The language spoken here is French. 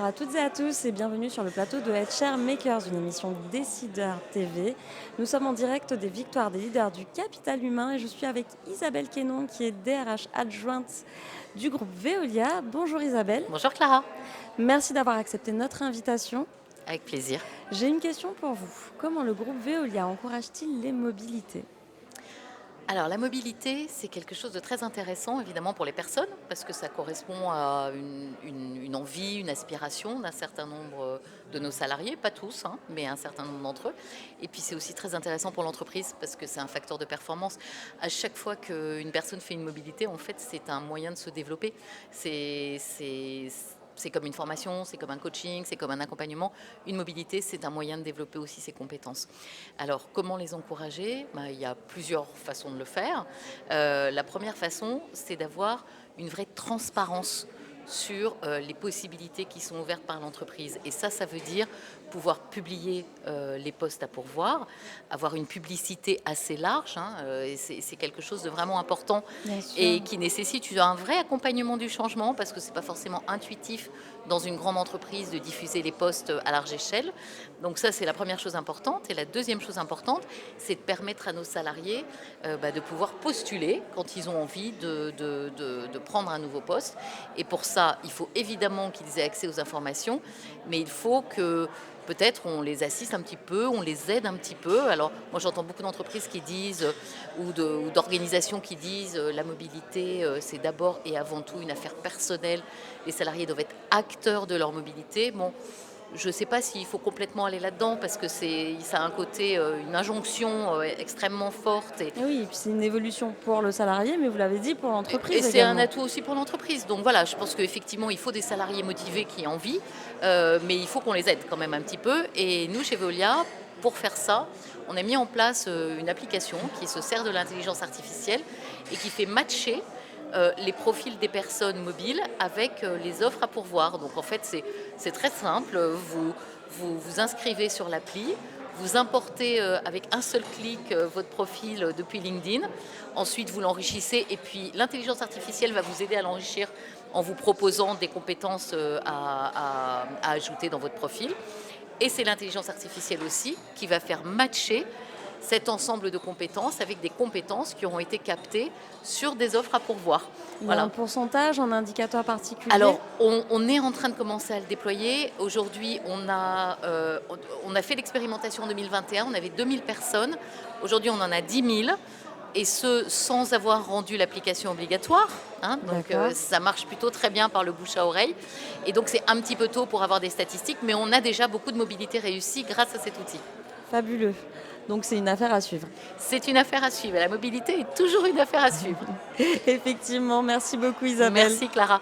à toutes et à tous et bienvenue sur le plateau de HR Makers, une émission Décideur TV. Nous sommes en direct des victoires des leaders du capital humain et je suis avec Isabelle Quénon qui est DRH adjointe du groupe Veolia. Bonjour Isabelle. Bonjour Clara, Merci d'avoir accepté notre invitation. avec plaisir. J'ai une question pour vous. Comment le groupe Veolia encourage-t-il les mobilités ? Alors la mobilité, c'est quelque chose de très intéressant évidemment pour les personnes parce que ça correspond à une envie, une aspiration d'un certain nombre de nos salariés, pas tous, hein, mais un certain nombre d'entre eux. Et puis c'est aussi très intéressant pour l'entreprise parce que c'est un facteur de performance. À chaque fois qu'une personne fait une mobilité, en fait, c'est un moyen de se développer. C'est comme une formation, c'est comme un coaching, c'est comme un accompagnement. Une mobilité, c'est un moyen de développer aussi ses compétences. Alors, comment les encourager ? Il y a plusieurs façons de le faire. La première façon, c'est d'avoir une vraie transparence sur les possibilités qui sont ouvertes par l'entreprise. Et ça veut dire pouvoir publier les postes à pourvoir, avoir une publicité assez large, hein, et c'est quelque chose de vraiment important Bien sûr. et qui nécessite un vrai accompagnement du changement parce que ce n'est pas forcément intuitif dans une grande entreprise de diffuser les postes à large échelle. Donc ça, c'est la première chose importante. Et la deuxième chose importante, c'est de permettre à nos salariés de pouvoir postuler quand ils ont envie de prendre un nouveau poste. Et pour ça, il faut évidemment qu'ils aient accès aux informations, mais il faut que peut-être on les assiste un petit peu, on les aide un petit peu. Alors moi j'entends beaucoup d'entreprises qui disent, ou d'organisations qui disent la mobilité c'est d'abord et avant tout une affaire personnelle. Les salariés doivent être acteurs de leur mobilité. Bon, je ne sais pas s'il faut complètement aller là-dedans parce que ça a un côté, une injonction extrêmement forte. Et oui, et puis c'est une évolution pour le salarié, mais vous l'avez dit, pour Et l'entreprise c'est un également. atout aussi pour l'entreprise. Donc voilà, je pense qu'effectivement, il faut des salariés motivés qui aient envie, mais il faut qu'on les aide quand même un petit peu. Et nous, chez Veolia, pour faire ça, on a mis en place une application qui se sert de l'intelligence artificielle et qui fait matcher les profils des personnes mobiles avec les offres à pourvoir. Donc en fait, c'est très simple. Vous inscrivez sur l'appli, vous importez avec un seul clic votre profil depuis LinkedIn. Ensuite, vous l'enrichissez et puis l'intelligence artificielle va vous aider à l'enrichir en vous proposant des compétences à ajouter dans votre profil. Et c'est l'intelligence artificielle aussi qui va faire matcher cet ensemble de compétences avec des compétences qui auront été captées sur des offres à pourvoir. Il y a un Voilà. pourcentage, un indicateur particulier? Alors, on est en train de commencer à le déployer. Aujourd'hui, on a fait l'expérimentation en 2021, on avait 2000 personnes. Aujourd'hui, on en a 10 000, et ce, sans avoir rendu l'application obligatoire. Hein. Donc, D'accord. ça marche plutôt très bien par le bouche à oreille. Et donc, c'est un petit peu tôt pour avoir des statistiques, mais on a déjà beaucoup de mobilité réussie grâce à cet outil. Fabuleux. Donc c'est une affaire à suivre. C'est une affaire à suivre. La mobilité est toujours une affaire à suivre. Effectivement, merci beaucoup Isabelle. Merci Clara.